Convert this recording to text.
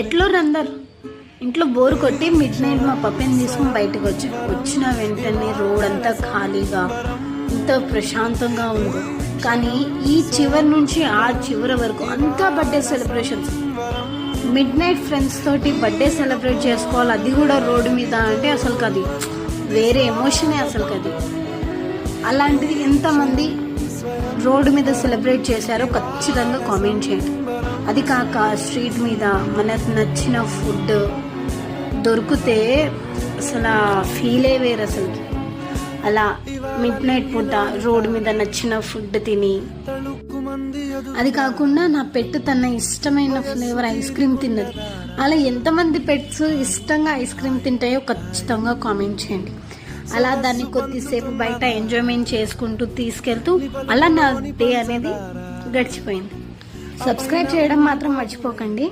ఎట్లో అందరు ఇంట్లో బోర్ కొట్టి మిడ్ నైట్ మా పప్పిని తీసుకుని బయటకు వచ్చిన వెంటనే రోడ్ అంతా ఖాళీగా ఎంత ప్రశాంతంగా ఉంది. కానీ ఈ చివరి నుంచి ఆ చివరి వరకు అంతా birthday celebrations. Mid night friends తోటి బర్త్డే సెలబ్రేట్ చేసుకోవాలి, అది కూడా రోడ్డు మీద అంటే అసలు అది వేరే ఎమోషనే అసలు అది. అలాంటిది ఎంతమంది రోడ్డు మీద సెలబ్రేట్ చేశారో ఖచ్చితంగా కామెంట్ చేయండి. అది కాక స్ట్రీట్ మీద మనకు నచ్చిన ఫుడ్ దొరికితే అసలు ఫీలే వేరు అసలుకి. అలా మిడ్ నైట్ పూట రోడ్డు మీద నచ్చిన ఫుడ్ తిని, అది కాకుండా నా పెట్ తన ఇష్టమైన ఫ్లేవర్ ఐస్ క్రీమ్ తిన్నది. అలా ఎంతమంది పెట్స్ ఇష్టంగా ఐస్ క్రీమ్ తింటాయో ఖచ్చితంగా కామెంట్ చేయండి. అలా దాన్ని కొద్దిసేపు బయట ఎంజాయ్మెంట్ చేసుకుంటూ తీసుకెళ్తూ అలా నా డే అనేది గడిచిపోయింది. సబ్స్క్రైబ్ చేయడం మాత్రం మర్చిపోకండి.